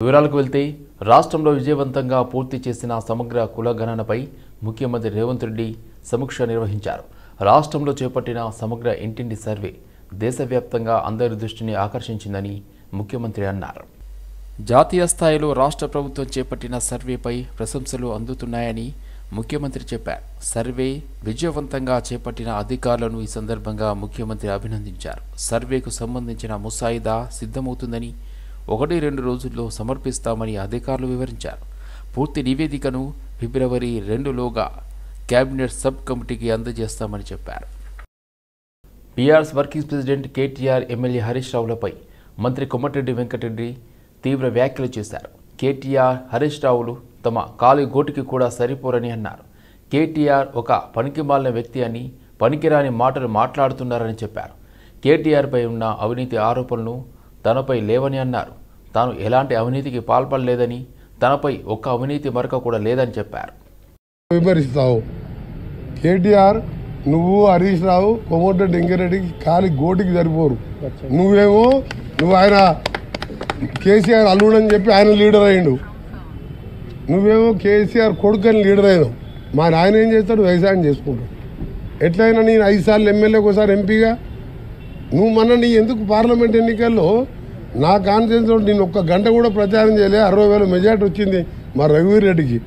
వివరాలకు వెళ్తే రాష్ట్రంలో విజయవంతంగా పూర్తి చేసిన సమగ్ర కుల గణనపై ముఖ్యమంత్రి రేవంత్ రెడ్డి సమీక్ష నిర్వహించారు. రాష్ట్రంలో చేపట్టిన సమగ్ర ఇంటింటి సర్వే దేశవ్యాప్తంగా అందరి దృష్టిని ఆకర్షించిందని ముఖ్యమంత్రి అన్నారు. జాతీయ స్థాయిలో రాష్ట్ర ప్రభుత్వం చేపట్టిన సర్వేపై ప్రశంసలు అందుతున్నాయని ముఖ్యమంత్రి చెప్పారు. సర్వే విజయవంతంగా చేపట్టిన అధికారులను ఈ సందర్భంగా ముఖ్యమంత్రి అభినందించారు. సర్వేకు సంబంధించిన ముసాయిదా సిద్ధమవుతుందని 1-2 రోజుల్లో సమర్పిస్తామని అధికారులు వివరించారు. పూర్తి నివేదికను ఫిబ్రవరి 2లోగా కేబినెట్ సబ్ కమిటీకి అందజేస్తామని చెప్పారు. TRS working president KTR MLA Harish రావులపై మంత్రి కోమటిరెడ్డి వెంకటరెడ్డి తీవ్ర వ్యాఖ్యలు చేశారు. కేటీఆర్ హరీష్ రావులు తమ కాలి గోటికి కూడా సరిపోరని అన్నారు. కేటీఆర్ ఒక పనికిమాలిన వ్యక్తి అని, పనికిరాని మాటలు మాట్లాడుతున్నారని చెప్పారు. కేటీఆర్పై ఉన్న అవినీతి ఆరోపణలు తనపై లేవని అన్నారు. తాను ఎలాంటి అవినీతికి పాల్పడలేదని, తనపై ఒక్క అవినీతి మరక కూడా లేదని చెప్పారు. విమర్శిస్తావు కేటీఆర్, నువ్వు హరీష్ రావు కోమటిరెడ్డి వెంకటరెడ్డికి కాలి గోటికి సరిపోరు. నువ్వు ఆయన కేసీఆర్ అల్లుడని చెప్పి ఆయన లీడర్ అయ్యిండు. నువ్వేమో కేసీఆర్ కొడుకని లీడర్ అయినావు. మా ఆయన ఏం చేస్తాడు? వ్యవసాయం చేసుకుంటాడు. ఎట్లయినా నేను 5 సార్లు ఎమ్మెల్యేకి ఒకసారి ఎంపీగా, నువ్వు నీ ఎందుకు పార్లమెంట్ ఎన్నికల్లో నా కాన్ఫిడెన్స్ నేను ఒక్క గంట కూడా ప్రచారం చేయలే. 60,000 మెజార్టీ వచ్చింది మా రఘువీర్ రెడ్డికి.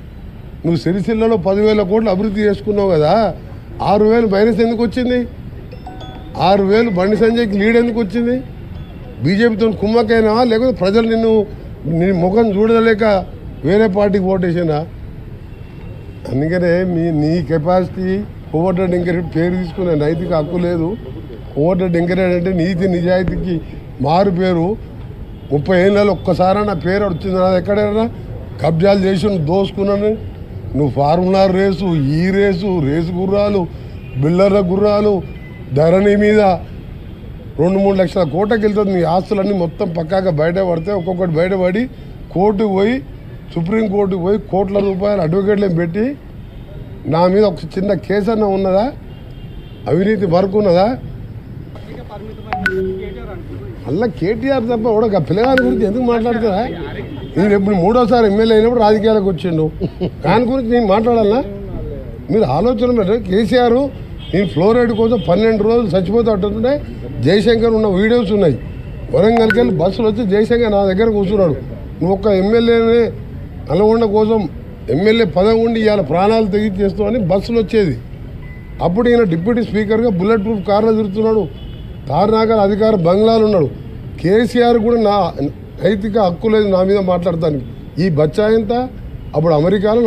నువ్వు సిరిసిల్లలో 10,000 కోట్లు అభివృద్ధి చేసుకున్నావు కదా, 6,000 మైనస్ ఎందుకు వచ్చింది? 6,000 బండి సంజయ్కి లీడ్ ఎందుకు వచ్చింది? బీజేపీతో కుమ్మకైనావా, లేకపోతే ప్రజలు నీ ముఖం చూడలేక వేరే పార్టీకి ఓటేసినా? అందుకనే నీ కెపాసిటీ కోమటిరెడ్డి వెంకటరెడ్డి పేరు తీసుకునే నైతిక హక్కు లేదు. కోమటిరెడ్డి వెంకటరెడ్డి అంటే నీతి నిజాయితీకి మారు పేరు. 30 ఏళ్ళలో ఒక్కసారి నా పేరు వచ్చింది. నాది ఎక్కడైనా కబ్జాలు చేసి దోసుకున్నాను. నువ్వు ఫార్ములా రేసు, ఈ రేసు గుర్రాలు, బిల్లర్ల గుర్రాలు, ధరణి మీద 2-3 లక్షల కోట్లకి వెళ్తుంది. నీ ఆస్తులన్నీ మొత్తం పక్కాగా బయటపడితే ఒక్కొక్కటి బయటపడి కోర్టుకు పోయి, సుప్రీంకోర్టుకు పోయి కోట్ల రూపాయలు అడ్వకేట్లను పెట్టి నా మీద ఒక చిన్న కేసు అన్న ఉన్నదా? అవినీతి వరకు ఉన్నదా? అలా కేటీఆర్ తప్ప కూడా పిల్లగాని గురించి ఎందుకు మాట్లాడుతారా? నేను ఎప్పుడు 3వసారి ఎమ్మెల్యే అయినప్పుడు రాజకీయాలకు వచ్చిండు. దాని గురించి నేను మాట్లాడాలా? మీరు ఆలోచన పెట్టారు. కేసీఆర్ నేను ఫ్లోరైడ్ కోసం 12 రోజులు చచ్చిపోతూ ఉంటుంటే జయశంకర్ ఉన్న వీడియోస్ ఉన్నాయి. వరంగల్కి వెళ్ళి బస్సులు వచ్చి జయశంకర్ నా దగ్గర కూర్చున్నాడు. నువ్వు ఒక్క ఎమ్మెల్యేనే నల్గొండ కోసం ఎమ్మెల్యే పదవి ఉండి ఇవాళ ప్రాణాలు తెగించేస్తామని బస్సులు వచ్చేది. అప్పుడు ఈయన డిప్యూటీ స్పీకర్గా బుల్లెట్ ప్రూఫ్ కార్లో తిరుగుతున్నాడు. తారనాకర్ అధికార బంగ్లాలు ఉన్నాడు. కేసీఆర్ కూడా నా నైతిక హక్కు లేదు నా మీద మాట్లాడతానికి. ఈ బచ్చాయంతా అప్పుడు అమెరికాలో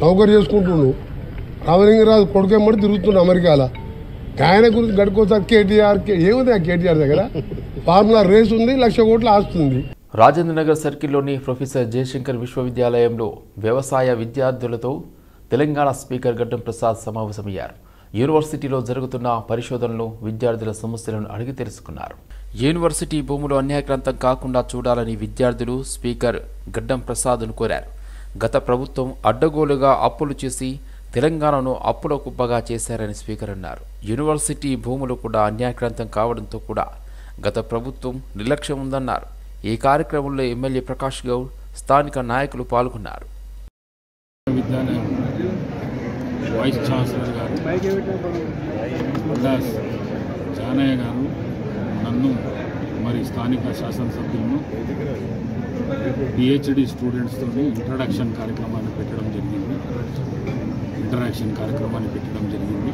నౌకరు చేసుకుంటుండు. రామలింగరాజు కొడుకేమ్మడి తిరుగుతుండు అమెరికాలో. ఆయన గురించి గడుకోసారి కేటీఆర్ ఏముంది? ఆ కేటీఆర్ దగ్గర ఫార్ములా రేస్ ఉంది, 1,00,000 కోట్ల ఆస్తుంది. రాజేంద్రనగర్ సర్కిల్లోని ప్రొఫెసర్ జయశంకర్ విశ్వవిద్యాలయంలో వ్యవసాయ విద్యార్థులతో తెలంగాణ స్పీకర్ గడ్డం ప్రసాద్ సమావేశమయ్యారు. యూనివర్సిటీలో జరుగుతున్న పరిశోధనలు, విద్యార్థుల సమస్యలను అడిగి తెలుసుకున్నారు. యూనివర్సిటీ భూములు అన్యాక్రాంతం కాకుండా చూడాలని విద్యార్థులు స్పీకర్ గడ్డం ప్రసాద్ను కోరారు. గత ప్రభుత్వం అడ్డగోలుగా అప్పులు చేసి తెలంగాణను అప్పుల కుప్పగా చేశారని స్పీకర్ అన్నారు. యూనివర్సిటీ భూములు కూడా అన్యాక్రాంతం కావడంతో కూడా గత ప్రభుత్వం నిర్లక్ష్యం ఉందన్నారు. ఈ కార్యక్రమంలో ఎమ్మెల్యే ప్రకాష్ గౌడ్, స్థానిక నాయకులు పాల్గొన్నారు. వైస్ ఛాన్సలర్ గారు జానయ్య గారు నన్ను మరి స్థానిక శాసనసభ్యులను పిహెచ్డి స్టూడెంట్స్తో ఇంట్రడక్షన్ కార్యక్రమాన్ని పెట్టడం జరిగింది.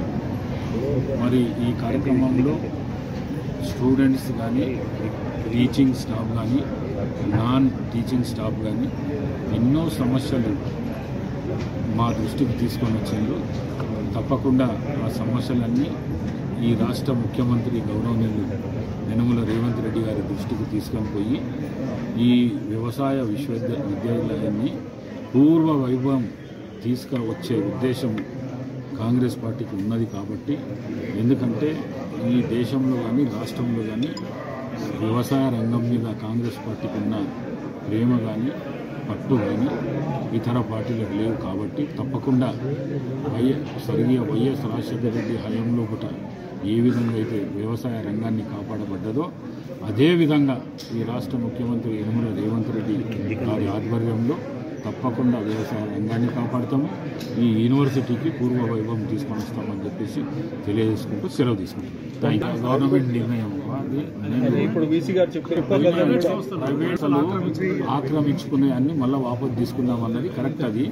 మరి ఈ కార్యక్రమంలో స్టూడెంట్స్ కానీ, టీచింగ్ స్టాఫ్ కానీ, నాన్ టీచింగ్ స్టాఫ్ కానీ ఎన్నో సమస్యలు మా దృష్టికి తీసుకొని వచ్చిండ్రు. తప్పకుండా ఆ సమస్యలన్నీ ఈ రాష్ట్ర ముఖ్యమంత్రి గౌరవనీయులు యనమల రేవంత్ రెడ్డి గారి దృష్టికి తీసుకొని పోయి ఈ వ్యవసాయ విశ్వవిద్యాలయాన్ని పూర్వ వైభవం తీసుకువచ్చే ఉద్దేశం కాంగ్రెస్ పార్టీకి ఉన్నది. కాబట్టి ఎందుకంటే ఈ దేశంలో కానీ రాష్ట్రంలో కానీ వ్యవసాయ రంగం మీద కాంగ్రెస్ పార్టీకి ఉన్న ప్రేమ కానీ, పట్టు కానీ ఇతర పార్టీలకు లేవు. కాబట్టి తప్పకుండా స్వర్గీయ వైఎస్ రాజశేఖర రెడ్డి హయాంలో కూడా ఏ విధంగా అయితే వ్యవసాయ రంగాన్ని కాపాడబడ్డదో అదేవిధంగా ఈ రాష్ట్ర ముఖ్యమంత్రి యనమల రేవంత్ రెడ్డి గారి ఆధ్వర్యంలో తప్పకుండా వ్యవసాయ రంగాన్ని కాపాడుతాము, ఈ యూనివర్సిటీకి పూర్వ వైభవం తీసుకొని వస్తామని చెప్పేసి తెలియజేసుకుంటూ సెలవు తీసుకుంటాం. గవర్నమెంట్ నిర్ణయం ప్రైవేట్స్లో ఆక్రమించుకునే అన్ని మళ్ళీ వాపసు తీసుకుందాం అన్నది కరెక్ట్. అది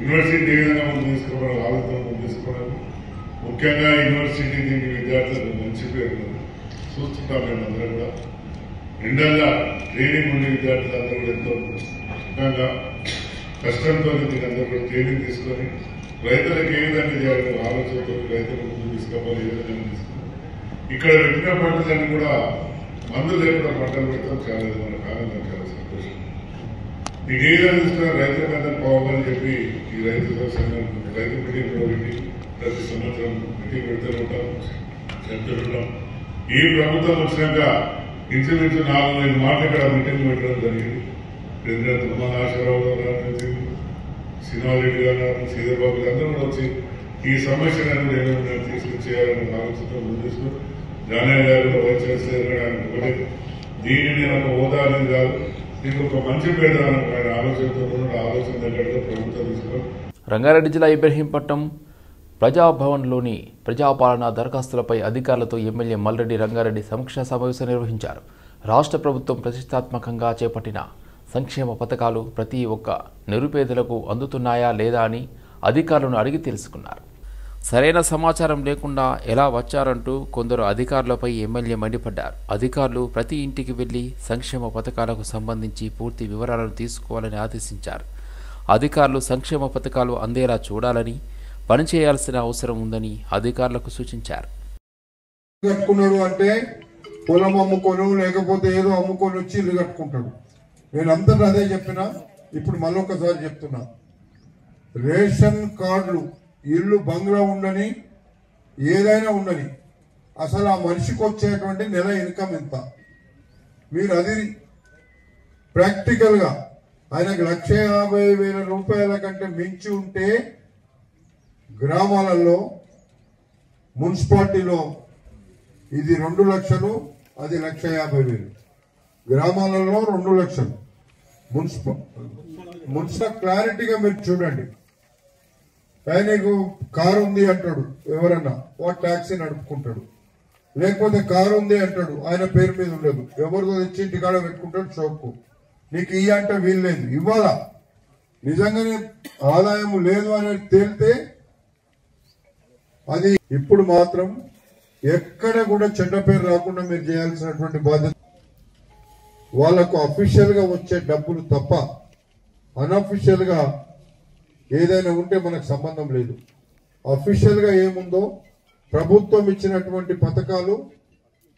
యూనివర్సిటీ ఏ విధంగా ముందు తీసుకోవడం ఆలోచన ముందు తీసుకోవడం, ముఖ్యంగా యూనివర్సిటీ దీనికి విద్యార్థులకు మంచి పేరు చూస్తుంటాం. మేము అందరూ కూడా రెండల్లా ట్రైనింగ్ ఉండే విద్యార్థులందరూ కూడా ఎంతో ముఖ్యంగా కష్టంతో దీని అందరూ కూడా ట్రైనింగ్ తీసుకొని రైతులకు ఏ విధంగా చేయాలని ఆలోచనతో రైతులకు ముందు తీసుకోవాలి, ఏ విధంగా తీసుకోవాలి. ఇక్కడ పెట్టిన పంటలన్నీ కూడా మందులు లేకుండా పంటలు పెట్టడం చాలా మన కాలంలో చాలా సంతోషం. నీకు ఏ విధంగా తీసుకున్నా రైతులకు అందరూ పోవాలని చెప్పి ఈ రైతు సంఘం రైతు మీటింగ్ కూడా పెట్టి ప్రతి సంవత్సరం మీటింగ్ పెడుతూ ఉంటాం, చెప్తుంటాం. ఈ ప్రభుత్వం వచ్చినాక ఇంచుమించు 4-5 మాటలు ఇక్కడ మీటింగ్ పెట్టడం జరిగింది. ప్రెసిడెంట్ తుమ్మల నాగేశ్వరరావు గారు, శ్రీనివాసరెడ్డి గారు, శ్రీధర్బాబు గారు అందరూ కూడా వచ్చి ఈ సమస్యలను ఏమైనా తీసుకొచ్చేయాలని ఆలోచనతో ముందు జానయ్య గారు వైస్ ఛాన్సలర్ ఒకటే దీనిని నేను ఒక హోదా అనేది కాదు, దీనికి ఒక మంచి పేరు ఆయన ఆలోచనతో ఆలోచన దగ్గరగా ప్రభుత్వం తీసుకొని. రంగారెడ్డి జిల్లా ఇబ్రహీంపట్నం ప్రజాభవన్లోని ప్రజాపాలన దరఖాస్తులపై అధికారులతో ఎమ్మెల్యే మల్రెడ్డి రంగారెడ్డి సమీక్షా సమావేశం నిర్వహించారు. రాష్ట్ర ప్రభుత్వం ప్రతిష్టాత్మకంగా చేపట్టిన సంక్షేమ పథకాలు ప్రతి ఒక్క నిరుపేదలకు అందుతున్నాయా లేదా అని అధికారులను అడిగి తెలుసుకున్నారు. సరైన సమాచారం లేకుండా ఎలా వచ్చారంటూ కొందరు అధికారులపై ఎమ్మెల్యే మండిపడ్డారు. అధికారులు ప్రతి ఇంటికి వెళ్లి సంక్షేమ పథకాలకు సంబంధించి పూర్తి వివరాలను తీసుకోవాలని ఆదేశించారు. అధికారులు సంక్షేమ పథకాలు అందేలా చూడాలని, పనిచేయాల్సిన అవసరం ఉందని అధికారులకు సూచించారు. కట్టుకున్నాడు అంటే పొలం అమ్ముకోను లేకపోతే ఏదో అమ్ముకొని వచ్చి ఇల్లు కట్టుకుంటాడు. నేను అంతటా అదే చెప్పినా, ఇప్పుడు మళ్ళొకసారి చెప్తున్నా, రేషన్ కార్డులు ఇల్లు బంగ్లా ఉండని ఏదైనా ఉండని అసలు ఆ మనిషికి వచ్చేటువంటి నెల ఇన్కమ్ ఎంత, మీరు అది ప్రాక్టికల్ గా ఆయనకు 1,50,000 రూపాయల కంటే మించి ఉంటే గ్రామాలలో మున్సిపాలిటీలో ఇది 2 లక్షలు, అది 1,50,000. గ్రామాలలో 2 లక్షలు. మున్సిపల్ క్లారిటీగా మీరు చూడండి. ఆయనకు కారు ఉంది అంటాడు ఎవరన్నా, వాడు ట్యాక్సీ నడుపుకుంటాడు. లేకపోతే కారు ఉంది అంటాడు, ఆయన పేరు మీద ఉండదు, ఎవరితో తెచ్చి ఇంటికాడ పెట్టుకుంటాడు షోకు. నీకు ఇయ్య అంటే వీలు లేదు, ఇవ్వాలా. నిజంగానే ఆదాయం లేదు అనేది తేలితే అది ఇప్పుడు మాత్రం ఎక్కడ కూడా చెడ్డ పేరు రాకుండా మీరు చేయాల్సినటువంటి బాధ్యత. వాళ్లకు అఫీషియల్ గా వచ్చే డబ్బులు తప్ప అన్అఫీషియల్ గా ఏదైనా ఉంటే మనకు సంబంధం లేదు. అఫీషియల్ గా ఏముందో ప్రభుత్వం ఇచ్చినటువంటి పథకాలు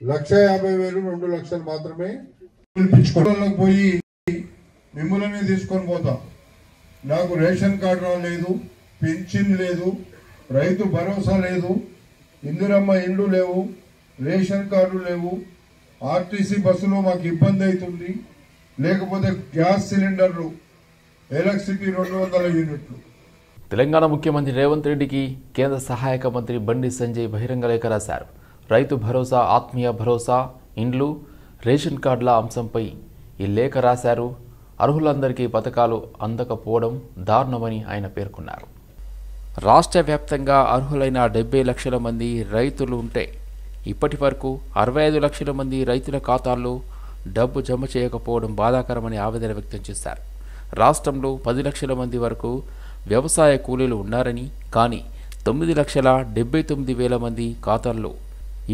1,50,000, 2 లక్షలు మాత్రమే పిలిపించుకోవడానికి పోయి మిమ్మల్ని తీసుకొని పోతా. నాకు రేషన్ కార్డు రాలేదు, పెన్షన్ లేదు, రైతు భరోసా లేదు, ఇందిరమ్మ ఇండ్లు లేవు, రేషన్ కార్డు లేవు, ఆర్టీసీ బస్సులో మాకు ఇబ్బంది అవుతుంది, లేకపోతే గ్యాస్ సిలిండర్లు, ఎలక్ట్రిసిటీ 200 యూనిట్లు. తెలంగాణ ముఖ్యమంత్రి రేవంత్ రెడ్డికి కేంద్ర సహాయక మంత్రి బండి సంజయ్ బహిరంగ లేఖ రాశారు. రైతు భరోసా, ఆత్మీయ భరోసా, ఇండ్లు, రేషన్ కార్డుల అంశంపై ఈ లేఖ రాశారు. అర్హులందరికీ పథకాలు అందకపోవడం దారుణమని ఆయన పేర్కొన్నారు. రాష్ట్ర వ్యాప్తంగా అర్హులైన 70 లక్షల మంది రైతులు ఉంటే ఇప్పటి వరకు 65 లక్షల మంది రైతుల ఖాతాల్లో డబ్బు జమ చేయకపోవడం బాధాకరమని ఆవేదన వ్యక్తం చేశారు. రాష్ట్రంలో 10 లక్షల మంది వరకు వ్యవసాయ కూలీలు ఉన్నారని, కానీ 9,79,000 మంది ఖాతాల్లో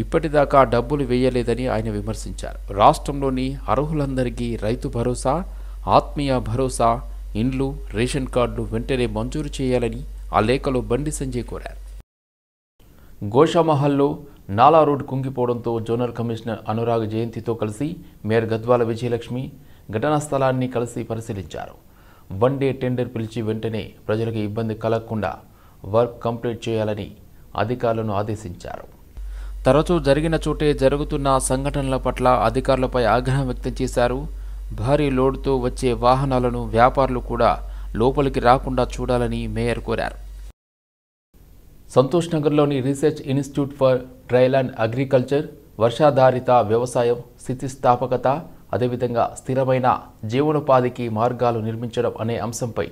ఇప్పటిదాకా డబ్బులు వేయలేదని ఆయన విమర్శించారు. రాష్ట్రంలోని అర్హులందరికీ రైతు భరోసా, ఆత్మీయ భరోసా, ఇండ్లు, రేషన్ కార్డులు వెంటనే మంజూరు చేయాలని ఆ లేఖలో బండి సంజయ్ కోరారు. గోషామహల్లో నాలా రోడ్ కుంగిపోవడంతో జోనల్ కమిషనర్ అనురాగ్ జయంతితో కలిసి మేయర్ గద్వాల విజయలక్ష్మి ఘటనా స్థలాన్ని కలిసి పరిశీలించారు. 1 డే టెండర్ పిలిచి వెంటనే ప్రజలకు ఇబ్బంది కలగకుండా వర్క్ కంప్లీట్ చేయాలని అధికారులను ఆదేశించారు. తరచూ జరిగిన చోటే జరుగుతున్న సంఘటనల పట్ల అధికారులపై ఆగ్రహం వ్యక్తం చేశారు. భారీ లోడ్తో వచ్చే వాహనాలను వ్యాపారులు కూడా లోపలికి రాకుండా చూడాలని మేయర్ కోరారు. సంతోష్ నగర్లోని research institute for trial and agriculture వర్షాధారిత వ్యవసాయం, స్థితిస్థాపకత, అదేవిధంగా స్థిరమైన జీవనోపాధికి మార్గాలు నిర్మించడం అనే అంశంపై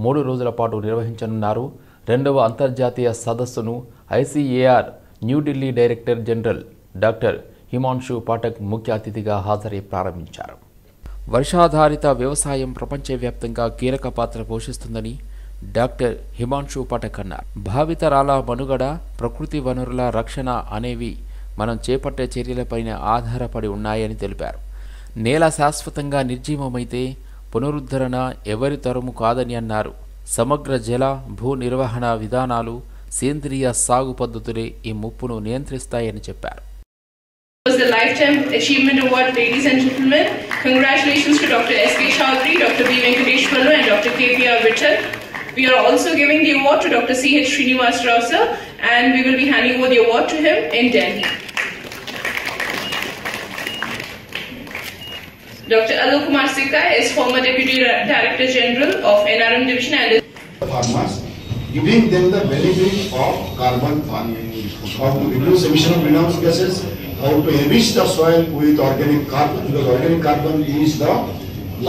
3 రోజుల పాటు నిర్వహించనున్నారు. 2వ అంతర్జాతీయ సదస్సును ICAR New Delhi director general doctor Himanshu Pathak ముఖ్య అతిథిగా హాజరై ప్రారంభించారు. వర్షాధారిత వ్యవసాయం ప్రపంచవ్యాప్తంగా కీలక పాత్ర పోషిస్తుందని డాక్టర్ హిమాన్షు పాఠక్ అన్నారు. భావితరాల మనుగడ, ప్రకృతి వనరుల రక్షణ అనేవి మనం చేపట్టే చర్యలపైన ఆధారపడి ఉన్నాయని తెలిపారు. నేల శాశ్వతంగా నిర్జీవమైతే పునరుద్ధరణ ఎవరి తరము కాదని అన్నారు. సమగ్ర జల, భూ నిర్వహణ విధానాలు, సేంద్రియ సాగు పద్ధతులే ఈ ముప్పును నియంత్రిస్తాయని చెప్పారు. The Lifetime Achievement Award, ladies and gentlemen. Congratulations to Dr. S.K. Chaudhary, Dr. B. Venkateshwarlu and Dr. K.P.R. Vittal. We are also giving the award to Dr. C.H. Srinivas Rao sir, and we will be handing over the award to him in Delhi. Dr. Alok Kumar Sikka is former Deputy Director General of NRM Division and farmers, giving them the benefit of carbon farming, how to reduce emission of greenhouse gases, how to enrich the soil with organic carbon, because organic carbon is the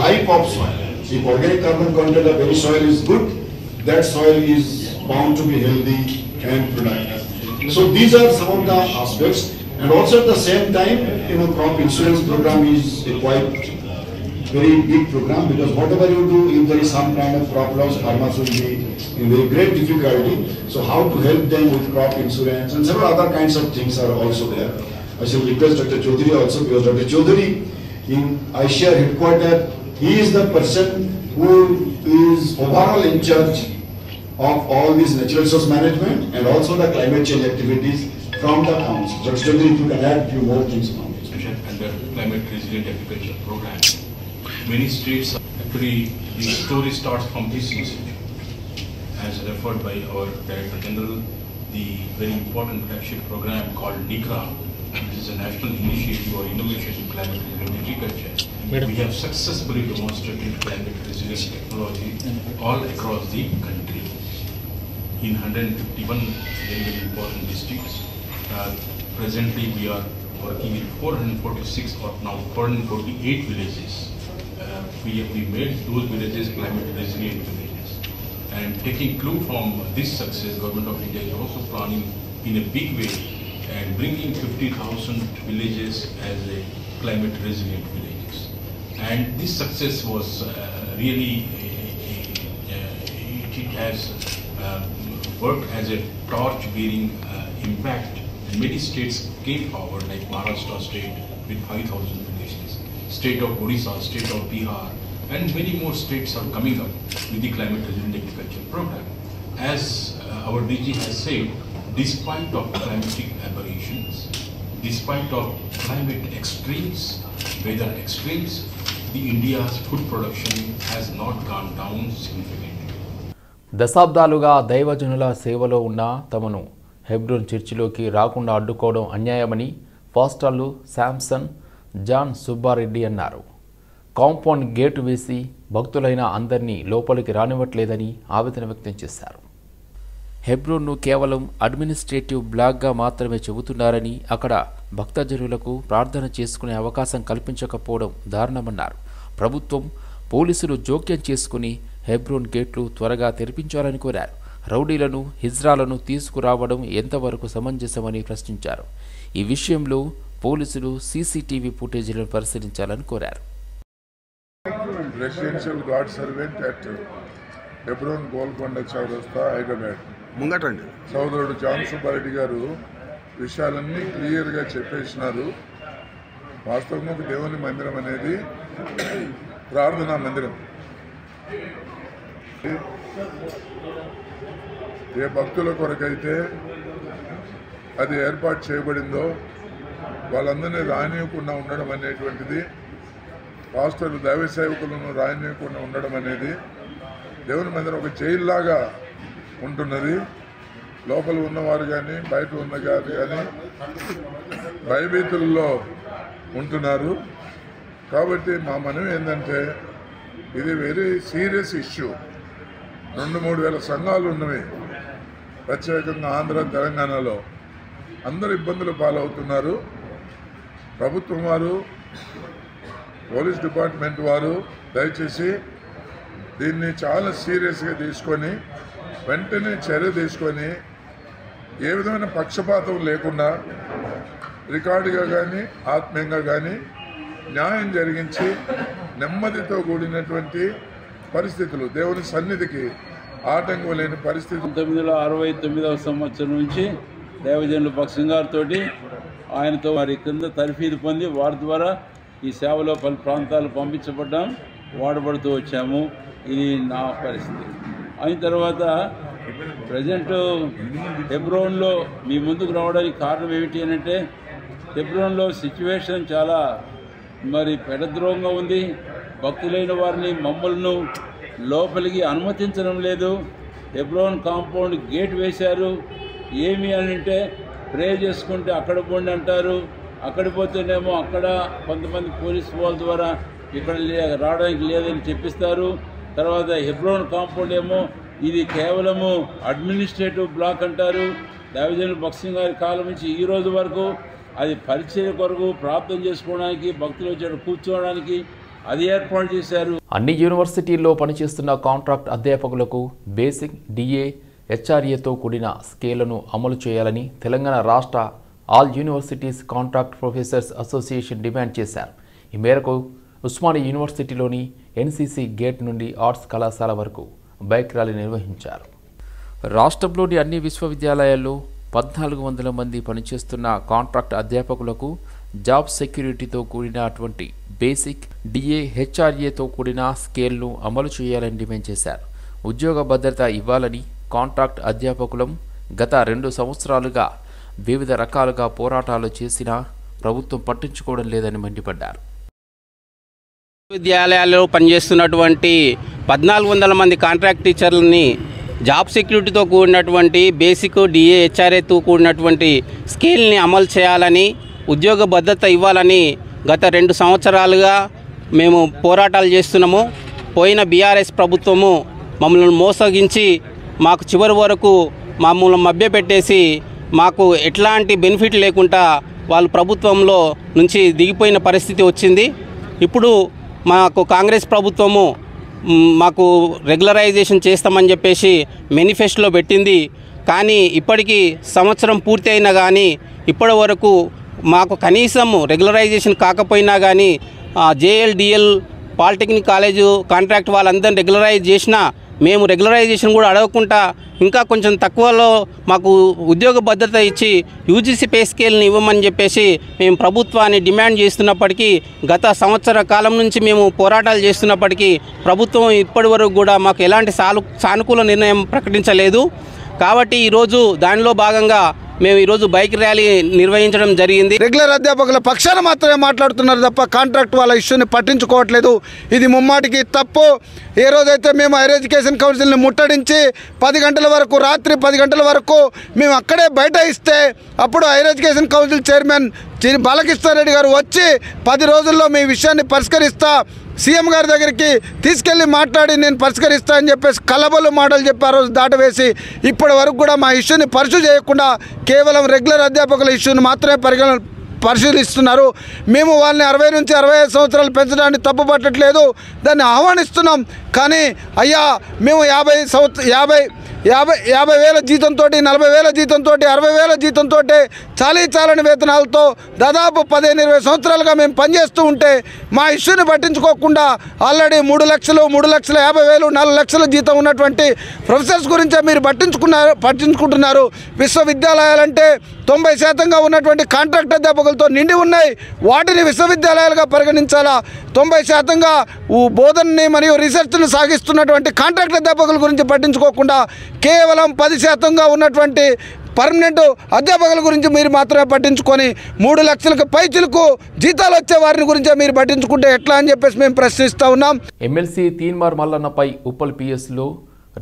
life of soil. If organic carbon content of any soil is good, that soil is bound to be healthy and productive. So these are some of the aspects, and also at the same time, crop insurance program is a quite very big program, because whatever you do, if there is some kind of crop loss, farmers will be in very great difficulty. So how to help them with crop insurance and several other kinds of things are also there. I shall request Dr. Chaudhary also, because Dr. Chaudhary in ICAR headquarters, he is the person who is overall in charge of all these natural resource management and also the climate change activities from the council. Dr. Chaudhary, if you can add a few more things from this. Under climate resilient agriculture program, many states actually the story starts from this institute, as referred by our Director General. The very important flagship program called NICRA, which is a national initiative or innovation in climate resilient agriculture. We have successfully demonstrated climate resilient technology all across the country in 151 very important districts. Presently, we are working in 446 or now 448 villages. We made those villages climate resilient villages. And taking clue from this success, Government of India is also planning in a big way and bringing 50,000 villages as a climate resilient villages. And this success was really, it has worked as a torch-bearing impact. And many states came forward, like Maharashtra state with 5,000 villages, state of Odisha, state of Bihar, and many more states are coming up with the climate resilient agriculture program. As our DG has said, despite of climatic aberrations, despite of climate extremes, weather extremes, the India's food production has not gone down significantly. దశాబ్దాలుగా దైవజనుల సేవలో ఉన్న తమను హెబ్రోన్ చర్చిలోకి రాకుండా అడ్డుకోవడం అన్యాయమని పాస్టర్లు Samson, John Subbareddy అన్నారు. Compound gate వేసి భక్తులైన అందరినీ లోపలికి రానివ్వట్లేదని ఆవేదన వ్యక్తం చేశారు. హెబ్రోన్ను కేవలం అడ్మినిస్ట్రేటివ్ బ్లాక్గా మాత్రమే చెబుతున్నారని, అక్కడ భక్తజనులకు ప్రార్థన చేసుకునే అవకాశం కల్పించకపోవడం దారుణమన్నారు. ప్రభుత్వం, పోలీసులు జోక్యం చేసుకుని హెబ్రోన్ గేట్లు త్వరగా తెరిపించాలని కోరారు. రౌడీలను, హిజ్రాలను తీసుకురావడం ఎంతవరకు సమంజసమని ప్రశ్నించారు. ఈ విషయంలో పోలీసులు సీసీటీవీ ఫుటేజీలను పరిశీలించాలని కోరారు. Residential guard servant at Hebron Golconda చౌరస్తా హైదరాబాద్ ముంగటండి సోదరుడు జాన్ సుబ్బారెడ్డి గారు విషయాలన్నీ క్లియర్గా చెప్పేసినారు. వాస్తవంగా దేవుని మందిరం అనేది ప్రార్థనా మందిరం. ఏ భక్తుల కొరకైతే అది ఏర్పాటు చేయబడిందో వాళ్ళందరినీ రానియకుండా ఉండడం అనేటువంటిది, పాస్టర్లు దైవ సేవకులను రానియకుండా ఉండడం అనేది దేవుని మందిరం ఒక జైల్లాగా ఉంటున్నది. లోపల ఉన్నవారు కానీ బయట ఉన్న గారు కానీ భయభీతుల్లో ఉంటున్నారు. కాబట్టి మా మనవి ఏంటంటే ఇది వెరీ సీరియస్ ఇష్యూ. 2-3 వేల సంఘాలు ఉన్నవి ప్రత్యేకంగా ఆంధ్ర, తెలంగాణలో. అందరు ఇబ్బందులు పాలవుతున్నారు. ప్రభుత్వం వారు పోలీస్ డిపార్ట్మెంట్ వారు దయచేసి దీన్ని చాలా సీరియస్గా తీసుకొని వెంటనే చర్య తీసుకొని ఏ విధమైన పక్షపాతం లేకుండా రికార్డుగా కానీ ఆత్మీయంగా కానీ న్యాయం జరిగించి నెమ్మదితో కూడినటువంటి పరిస్థితులు దేవుని సన్నిధికి ఆటంకం లేని పరిస్థితి. 1969వ సంవత్సరం నుంచి దైవజనులు భక్సింగ్ గారితో ఆయనతో వారి కింద తర్ఫీదు పొంది వారి ద్వారా ఈ సేవలో పలు ప్రాంతాలు పంపించబడ్డాం, వాడబడుతూ వచ్చాము. ఇది నా పరిస్థితి. అయిన తర్వాత ప్రజెంట్ హెబ్రోన్లో మీ ముందుకు రావడానికి కారణం ఏమిటి అంటే, హెబ్రోన్లో సిచ్యువేషన్ చాలా పెడద్రోహంగా ఉంది. భక్తులైన వారిని మమ్మల్ని లోపలికి అనుమతించడం లేదు. హెబ్రోన్ కాంపౌండ్ గేట్ వేశారు. ఏమి అని అంటే ప్రే చేసుకుంటే అక్కడ పోండి అంటారు. అక్కడ పోతేనేమో అక్కడ కొంతమంది పోలీసు వాళ్ళ ద్వారా ఇక్కడ రావడానికి లేదని చెప్పిస్తారు. తర్వాత హెబ్రోన్ కాంపౌండ్ ఏమో ఇది కేవలము అడ్మినిస్ట్రేటివ్ బ్లాక్ అంటారు. దైవజనులు భక్సింగ్ గారి కాలం నుంచి ఈ రోజు వరకు అది పరిచయ కొరకు ప్రార్థన చేసుకోవడానికి, భక్తులు వచ్చి కూర్చోవడానికి అది ఏర్పాటు చేశారు. అన్ని యూనివర్సిటీల్లో పనిచేస్తున్న కాంట్రాక్ట్ అధ్యాపకులకు బేసిక్ డిఏ హెచ్ఆర్ఏతో కూడిన స్కేళ్లను అమలు చేయాలని తెలంగాణ రాష్ట్ర all universities contract professors association demand చేశారు. ఈ మేరకు ఉస్మానియా యూనివర్సిటీలోని ఎన్సీసీ గేట్ నుండి ఆర్ట్స్ కళాశాల వరకు బైక్ ర్యాలీ నిర్వహించారు. రాష్ట్రంలోని అన్ని విశ్వవిద్యాలయాల్లో 1400 మంది పనిచేస్తున్న కాంట్రాక్ట్ అధ్యాపకులకు జాబ్ సెక్యూరిటీతో కూడినటువంటి బేసిక్ డిఏ హెచ్ఆర్ఏతో కూడిన స్కేల్ను అమలు చేయాలని డిమాండ్ చేశారు. ఉద్యోగ భద్రత ఇవ్వాలని కాంట్రాక్ట్ అధ్యాపకులం గత 2 సంవత్సరాలుగా వివిధ రకాలుగా పోరాటాలు చేసినా ప్రభుత్వం పట్టించుకోవడం లేదని మండిపడ్డారు. విశ్వవిద్యాలయాల్లో పనిచేస్తున్నటువంటి 1400 మంది కాంట్రాక్ట్ టీచర్లని జాబ్ సెక్యూరిటీతో కూడినటువంటి బేసిక్ డిఏ హెచ్ఆర్ఏతో కూడినటువంటి స్కేల్ని అమలు చేయాలని, ఉద్యోగ భద్రత ఇవ్వాలని గత 2 సంవత్సరాలుగా మేము పోరాటాలు చేస్తున్నాము. పోయిన బీఆర్ఎస్ ప్రభుత్వము మమ్మల్ని మోసగించి మాకు చివరి వరకు మమ్మల్ని మభ్యపెట్టేసి మాకు ఎట్లాంటి బెనిఫిట్ లేకుండా వాళ్ళు ప్రభుత్వంలో నుంచి దిగిపోయిన పరిస్థితి వచ్చింది. ఇప్పుడు మాకు కాంగ్రెస్ ప్రభుత్వము మాకు రెగ్యులరైజేషన్ చేస్తామని చెప్పేసి మేనిఫెస్టోలో పెట్టింది. కానీ ఇప్పటికీ సంవత్సరం పూర్తి అయినా కానీ ఇప్పటి వరకు మాకు కనీసం రెగ్యులరైజేషన్ కాకపోయినా కానీ జేఎల్డిఎల్ పాలిటెక్నిక్ కాలేజు కాంట్రాక్ట్ వాళ్ళందరినీ రెగ్యులరైజ్ చేసినా మేము రెగ్యులరైజేషన్ కూడా అడగకుండా ఇంకా కొంచెం తక్కువలో మాకు ఉద్యోగ భద్రత ఇచ్చి యూజీసీ పే స్కేల్ని ఇవ్వమని చెప్పేసి మేము ప్రభుత్వాన్ని డిమాండ్ చేస్తున్నప్పటికీ గత సంవత్సర కాలం నుంచి మేము పోరాటాలు చేస్తున్నప్పటికీ ప్రభుత్వం ఇప్పటి వరకు కూడా మాకు ఎలాంటి సానుకూల నిర్ణయం ప్రకటించలేదు. కాబట్టి ఈరోజు దానిలో భాగంగా మేము ఈరోజు బైక్ ర్యాలీ నిర్వహించడం జరిగింది. రెగ్యులర్ అధ్యాపకుల పక్షాన మాత్రమే మాట్లాడుతున్నారు తప్ప కాంట్రాక్ట్ వాళ్ళ ఇష్యూని పట్టించుకోవట్లేదు. ఇది ముమ్మాటికి తప్పు. ఏ రోజైతే మేము హైయర్ ఎడ్యుకేషన్ కౌన్సిల్ని ముట్టడించి 10 గంటల వరకు, రాత్రి 10 గంటల వరకు మేము అక్కడే బయట ఇస్తే అప్పుడు higher education council chairman Balakrishna Reddy గారు వచ్చి 10 రోజుల్లో మీ విషయాన్ని పరిష్కరిస్తా, సీఎం గారి దగ్గరికి తీసుకెళ్లి మాట్లాడి నేను పరిష్కరిస్తా అని చెప్పేసి కలబలు మాటలు చెప్పారు. దాటవేసి ఇప్పటి వరకు కూడా మా ఇష్యూని పరిశీలి చేయకుండా కేవలం రెగ్యులర్ అధ్యాపకుల ఇష్యూని మాత్రమే పరిశీలిస్తున్నారు. మేము వాళ్ళని 60 నుంచి 65 సంవత్సరాలు పెంచడాన్ని తప్పుపట్టట్లేదు, దాన్ని ఆహ్వానిస్తున్నాం. కానీ అయ్యా మేము 50,000 జీతంతో, 40,000 జీతంతో, 60,000 జీతంతో చాలని వేతనాలతో దాదాపు 15-20 సంవత్సరాలుగా మేము పనిచేస్తూ ఉంటే మా ఇష్యూని పట్టించుకోకుండా ఆల్రెడీ 3,00,000, 3,50,000, 4 లక్షల జీతం ఉన్నటువంటి ప్రొఫెసర్స్ గురించే మీరు పట్టించుకుంటున్నారు. విశ్వవిద్యాలయాలంటే 90% ఉన్నటువంటి కాంట్రాక్ట్ అధ్యాపకులతో నిండి ఉన్నాయి. వాటిని విశ్వవిద్యాలయాలుగా పరిగణించాలా. 90% బోధనని మరియు రీసెర్చ్ను సాగిస్తున్నటువంటి కాంట్రాక్ట్ అధ్యాపకుల గురించి పట్టించుకోకుండా కేవలం 10% ఉన్నటువంటి పర్మనెంట్ అధ్యాపకుల గురించి మీరు మాత్రమే పట్టించుకొని 3 లక్షలకు పైచిలకు జీతాలు వచ్చే వారిని గురించే మీరు పట్టించుకుంటే ఎట్లా అని చెప్పేసి మేము ప్రశ్నిస్తూ ఉన్నాం. ఎమ్మెల్సీ తీన్మార్ మల్లన్నపై ఉప్పల్ పిఎస్లో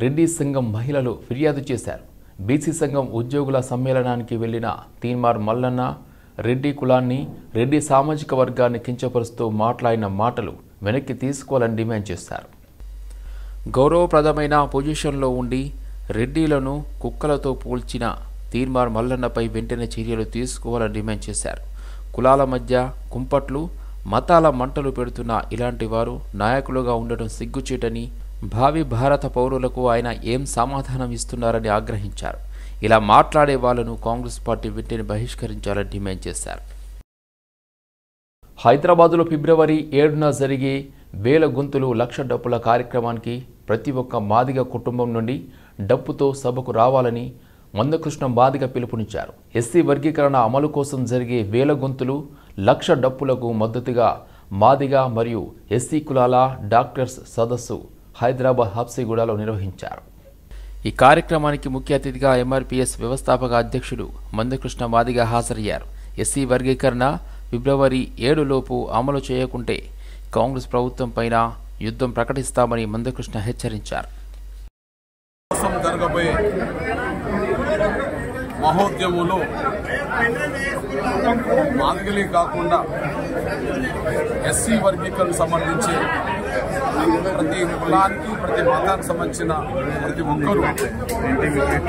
రెడ్డి సంఘం మహిళలు ఫిర్యాదు చేశారు. బీసీ సంఘం ఉద్యోగుల సమ్మేళనానికి వెళ్లిన తీన్మార్ మల్లన్న రెడ్డి కులాన్ని, రెడ్డి సామాజిక వర్గాన్ని కించపరుస్తూ మాట్లాడిన మాటలు వెనక్కి తీసుకోవాలని డిమాండ్ చేశారు. గౌరవప్రదమైన పొజిషన్లో ఉండి రెడ్డిలను కుక్కలతో పోల్చిన తీన్మార్ మల్లన్నపై వెంటనే చర్యలు తీసుకోవాలని డిమాండ్ చేశారు. కులాల మధ్య కుంపట్లు, మతాల మంటలు పెడుతున్న ఇలాంటి వారు నాయకులుగా ఉండటం సిగ్గుచేటని, భావి భారత పౌరులకు ఆయన ఏం సమాధానం ఇస్తున్నారని ఆగ్రహించారు. ఇలా మాట్లాడే వాళ్లను కాంగ్రెస్ పార్టీ వెంటనే బహిష్కరించాలని డిమాండ్ చేశారు. హైదరాబాదులో ఫిబ్రవరి 7న జరిగే 1000 గొంతులు లక్ష డప్పుల కార్యక్రమానికి ప్రతి ఒక్క మాదిగ కుటుంబం నుండి డప్పుతో సభకు రావాలని మందకృష్ణ మాదిగ పిలుపునిచ్చారు. ఎస్సీ వర్గీకరణ అమలు కోసం జరిగే 1000 గొంతులు లక్ష డప్పులకు మద్దతుగా మాదిగ మరియు ఎస్సీ కులాల డాక్టర్స్ సదస్సు హైదరాబాద్ హబ్సిగూడలో నిర్వహించారు. ఈ కార్యక్రమానికి ముఖ్య అతిథిగా ఎంఆర్పీఎస్ వ్యవస్థాపక అధ్యక్షుడు మందకృష్ణ మాదిగ హాజరయ్యారు. ఎస్సీ వర్గీకరణ ఫిబ్రవరి 7లోపు అమలు చేయకుంటే కాంగ్రెస్ ప్రభుత్వం పైన యుద్ధం ప్రకటిస్తామని మందకృష్ణ హెచ్చరించారు. జరగబోయే మహోద్యమంలో మాదిగలే కాకుండా ఎస్సీ వర్గీకరణ సంబంధించి ప్రతి కులానికి, ప్రతి మతానికి సంబంధించిన ప్రతి ఒక్కరూ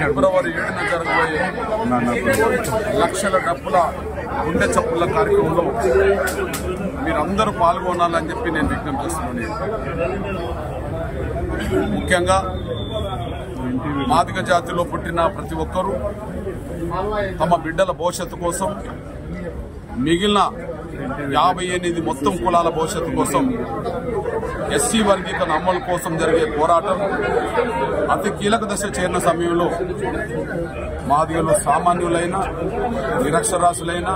ఫిబ్రవరి 7న జరగబోయే లక్షల డప్పుల గుండె చప్పుల కార్యక్రమంలో మీరందరూ పాల్గొనాలని చెప్పి నేను విజ్ఞప్తి చేస్తున్నాను. ముఖ్యంగా మాదిగ జాతిలో పుట్టిన ప్రతి ఒక్కరూ తమ బిడ్డల భవిష్యత్తు కోసం, మిగిలిన 58 మొత్తం కులాల భవిష్యత్తు కోసం, ఎస్సీ వర్గీకరణ అమలు కోసం జరిగే పోరాటం అతి కీలక దశ చేరిన సమయంలో మాదిగలు సామాన్యులైన, నిరక్షరాస్యులైన,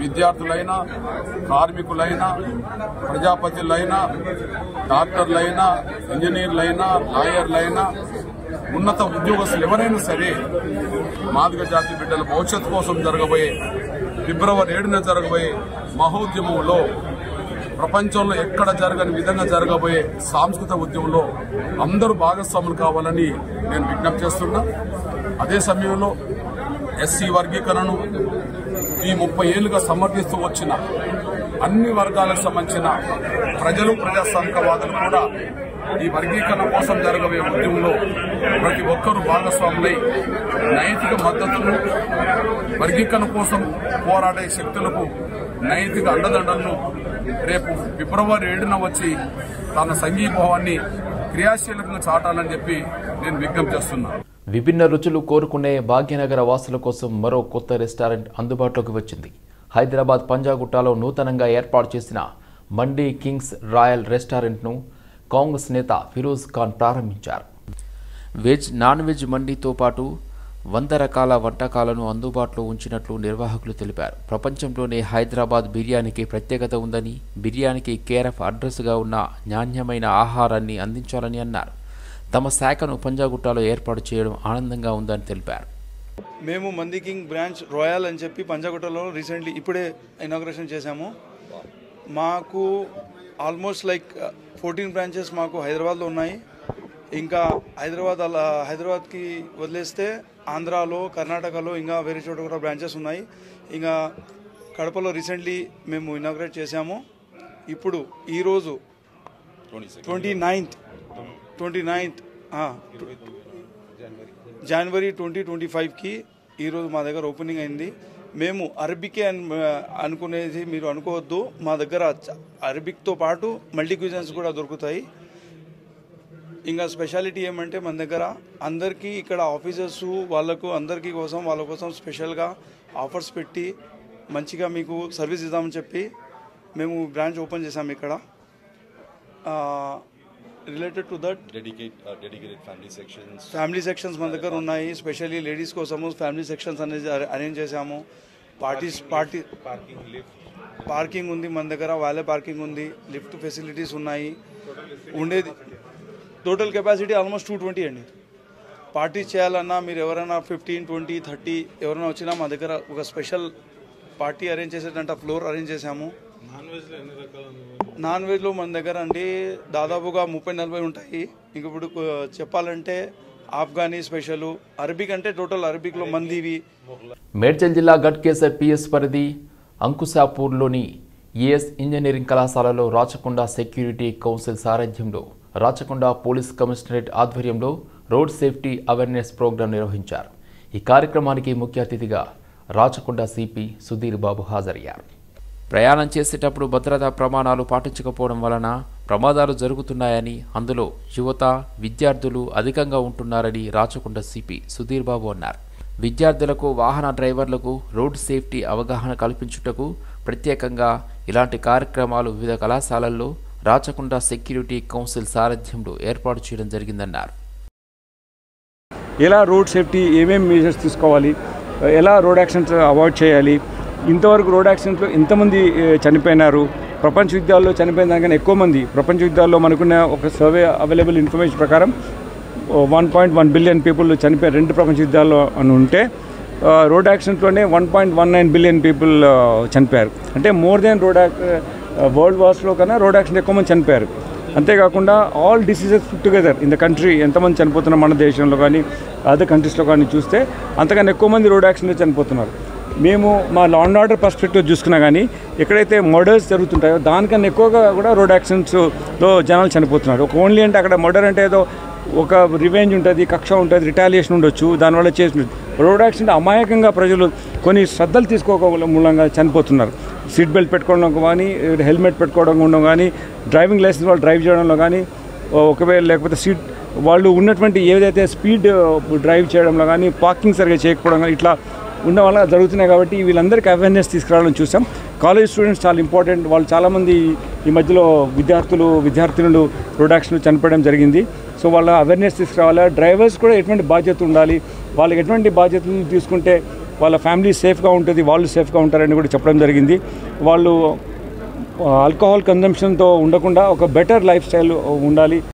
విద్యార్థులైన, కార్మికులైన, ప్రజాపతులైన, డాక్టర్లైనా, ఇంజనీర్లైనా, లాయర్లైనా, ఉన్నత ఉద్యోగస్తులు ఎవరైనా సరే మాదిగ జాతి బిడ్డల భవిష్యత్తు కోసం జరగబోయే ఫిబ్రవరి 7న జరగబోయే మహోద్యమంలో ప్రపంచంలో ఎక్కడ జరగని విధంగా జరగబోయే సాంస్కృతిక ఉద్యమంలో అందరూ భాగస్వాములు కావాలని నేను విజ్ఞప్తి చేస్తున్నా. అదే సమయంలో ఎస్సీ వర్గీకరణను ఈ 30 ఏళ్లుగా సమర్థిస్తూ వచ్చిన అన్ని వర్గాలకు సంబంధించిన ప్రజలు, ప్రజాస్వామికవాదులు కూడా ఈ వర్గీకరణ కోసం జరగబోయే ఉద్యమంలో ప్రతి ఒక్కరూ భాగస్వాములై నైతిక మద్దతును, వర్గీకరణ కోసం పోరాడే శక్తులకు నైతిక అండదండలను రేపు ఫిబ్రవరి 7న వచ్చి తన సంఘీభావాన్ని క్రియాశీలకంగా చాటాలని చెప్పి నేను విజ్ఞప్తి చేస్తున్నాను. విభిన్న రుచులు కోరుకునే భాగ్యనగర వాసుల కోసం మరో కొత్త రెస్టారెంట్ అందుబాటులోకి వచ్చింది. హైదరాబాద్ పంజాగుట్టలో నూతనంగా ఏర్పాటు చేసిన మండీ కింగ్స్ రాయల్ రెస్టారెంట్ను కాంగ్రెస్ నేత ఫిరోజ్ ఖాన్ ప్రారంభించారు. వెజ్, నాన్ వెజ్ మండీతో పాటు 100 రకాల వంటకాలను అందుబాటులో ఉంచినట్లు నిర్వాహకులు తెలిపారు. ప్రపంచంలోనే హైదరాబాద్ బిర్యానీకి ప్రత్యేకత ఉందని, బిర్యానీకి కేర్ ఆఫ్ అడ్రస్గా ఉన్న నాణ్యమైన ఆహారాన్ని అందించాలని అన్నారు. తమ శాఖను పంజాగుట్టలో ఏర్పాటు చేయడం ఆనందంగా ఉందని తెలిపారు. మేము మండీ కింగ్ బ్రాంచ్ రాయల్ అని చెప్పి పంజాగుట్టలో రీసెంట్లీ ఇప్పుడే ఇనాగ్రేషన్ చేశాము. మాకు ఆల్మోస్ట్ 14 బ్రాంచెస్ మాకు హైదరాబాద్లో ఉన్నాయి. ఇంకా హైదరాబాద్కి వదిలేస్తే ఆంధ్రాలో, కర్ణాటకలో ఇంకా వేరే చోట కూడా బ్రాంచెస్ ఉన్నాయి. ఇంకా కడపలో రీసెంట్లీ మేము ఇనాగ్రేట్ చేశాము. ఇప్పుడు ఈరోజు 29th జనవరి 2025కి ఈరోజు మా దగ్గర ఓపెనింగ్ అయింది. మేము అరబికే అనుకునేది మీరు అనుకోవద్దు. మా దగ్గర అరబిక్తో పాటు మల్టీ క్యూజన్స్ కూడా దొరుకుతాయి. ఇంకా స్పెషాలిటీ ఏమంటే మన దగ్గర అందరికీ ఇక్కడ ఆఫీసర్స్ వాళ్ళ కోసం స్పెషల్గా ఆఫర్స్ పెట్టి మంచిగా మీకు సర్వీస్ ఇద్దామని చెప్పి మేము బ్రాంచ్ ఓపెన్ చేసాము ఇక్కడ. Related to that dedicated family sections మన దగ్గర ఉన్నాయి. స్పెషల్లీ లేడీస్ కోసము ఫ్యామిలీ సెక్షన్స్ అనేది అరేంజ్ చేసాము. పార్కింగ్ ఉంది మన దగ్గర, వాలే పార్కింగ్ ఉంది, లిఫ్ట్ ఫెసిలిటీస్ ఉన్నాయి. ఉండేది టోటల్ కెపాసిటీ ఆల్మోస్ట్ 220 అండి. పార్టీస్ చేయాలన్నా మీరు ఎవరైనా 15, 20, 30 ఎవరైనా వచ్చినా మా దగ్గర ఒక స్పెషల్ పార్టీ అరేంజ్ చేసేటంటే ఫ్లోర్ అరేంజ్ చేసాము. నాన్ వెజ్లో మన దగ్గర అండి దాదాపుగా 30-40 ఉంటాయి. ఇంక ఇప్పుడు చెప్పాలంటే ఆఫ్ఘనీ స్పెషల్, అరబిక్ అంటే టోటల్ అరబిక్లో మందివి. మేడ్చల్ జిల్లా గట్కేసర్ పిఎస్ పరిధి అంకుశాపూర్లోని ఏఎస్ ఇంజనీరింగ్ కళాశాలలో రాచకొండ సెక్యూరిటీ కౌన్సిల్ సారథ్యంలో రాచకొండ పోలీస్ కమిషనరేట్ ఆధ్వర్యంలో రోడ్ సేఫ్టీ అవేర్నెస్ ప్రోగ్రాం నిర్వహించారు. ఈ కార్యక్రమానికి ముఖ్య అతిథిగా రాచకొండ సిపి సుధీర్ బాబు హాజరయ్యారు. ప్రయాణం చేసేటప్పుడు భద్రతా ప్రమాణాలు పాటించకపోవడం వలన ప్రమాదాలు జరుగుతున్నాయని, అందులో యువత, విద్యార్థులు అధికంగా ఉంటున్నారని రాచకొండ సిపి సుధీర్ బాబు అన్నారు. విద్యార్థులకు, వాహన డ్రైవర్లకు రోడ్ సేఫ్టీ అవగాహన కల్పించుటకు ప్రత్యేకంగా ఇలాంటి కార్యక్రమాలు వివిధ కళాశాలల్లో రాచకొండ సెక్యూరిటీ కౌన్సిల్ సారథ్యంలో ఏర్పాటు చేయడం జరిగిందన్నారు. ఎలా రోడ్ సేఫ్టీ ఏమేమి మెజర్స్ తీసుకోవాలి, ఎలా రోడ్ యాక్సిడెంట్స్ అవాయిడ్ చేయాలి, ఇంతవరకు రోడ్ యాక్సిడెంట్లో ఎంతమంది చనిపోయినారు, ప్రపంచ యుద్ధాల్లో చనిపోయిన దానికన్నా ఎక్కువ మంది ప్రపంచ యుద్ధాల్లో మనకున్న ఒక సర్వే అవైలబుల్ ఇన్ఫర్మేషన్ ప్రకారం 1.1 బిలియన్ పీపుల్ చనిపోయారు 2 ప్రపంచ యుద్ధాల్లో అని ఉంటే రోడ్ యాక్సిడెంట్లోనే 1.19 బిలియన్ పీపుల్ చనిపోయారు. అంటే మోర్ దెన్ వరల్డ్ వార్స్లో కన్నా రోడ్ యాక్సిడెంట్ ఎక్కువ మంది చనిపోయారు. అంతేకాకుండా all diseases put together in the country ఎంతమంది చనిపోతున్నారు మన దేశంలో కానీ అదర్ కంట్రీస్లో కానీ చూస్తే అంతకన్నా ఎక్కువ మంది రోడ్ యాక్సిడెంట్ చనిపోతున్నారు. మేము మా లా అండ్ ఆర్డర్ పర్స్పెక్టివ్ చూసుకున్నా కానీ ఎక్కడైతే మర్డర్స్ జరుగుతుంటాయో దానికన్నా ఎక్కువగా కూడా రోడ్ యాక్సిడెంట్స్లో జనాలు చనిపోతున్నారు. ఒక ఓన్లీ అంటే అక్కడ మర్డర్ అంటే ఏదో ఒక రివెంజ్ ఉంటుంది, కక్ష ఉంటుంది, రిటాలియేషన్ ఉండొచ్చు, దానివల్ల చేసి రోడ్ యాక్సిడెంట్ అమాయకంగా ప్రజలు కొన్ని శ్రద్ధలు తీసుకోవడం మూలంగా చనిపోతున్నారు. సీట్ బెల్ట్ పెట్టుకోవడం కానీ, హెల్మెట్ పెట్టుకోవడం ఉండడం కానీ, డ్రైవింగ్ లైసెన్స్ వాళ్ళు డ్రైవ్ చేయడంలో కానీ, ఒకవేళ లేకపోతే సీట్ వాళ్ళు ఉన్నటువంటి ఏదైతే స్పీడ్ డ్రైవ్ చేయడంలో కానీ, పార్కింగ్ సరిగ్గా చేయకపోవడం కానీ ఇట్లా ఉన్న వల్ల జరుగుతున్నాయి. కాబట్టి వీళ్ళందరికీ అవేర్నెస్ తీసుకురావాలని చూసాం. కాలేజ్ స్టూడెంట్స్ చాలా ఇంపార్టెంట్. వాళ్ళు చాలామంది ఈ మధ్యలో విద్యార్థినులు రోడ్ యాక్సిడెంట్ చనిపోవడం జరిగింది. సో వాళ్ళ అవేర్నెస్ తీసుకురావాలి. డ్రైవర్స్ కూడా ఎటువంటి బాధ్యత ఉండాలి, వాళ్ళకి ఎటువంటి బాధ్యతలు తీసుకుంటే వాళ్ళ ఫ్యామిలీ సేఫ్గా ఉంటుంది, వాళ్ళు సేఫ్గా ఉంటారని కూడా చెప్పడం జరిగింది. వాళ్ళు ఆల్కహాల్ కన్జంప్షన్తో ఉండకుండా ఒక బెటర్ లైఫ్ స్టైల్ ఉండాలి.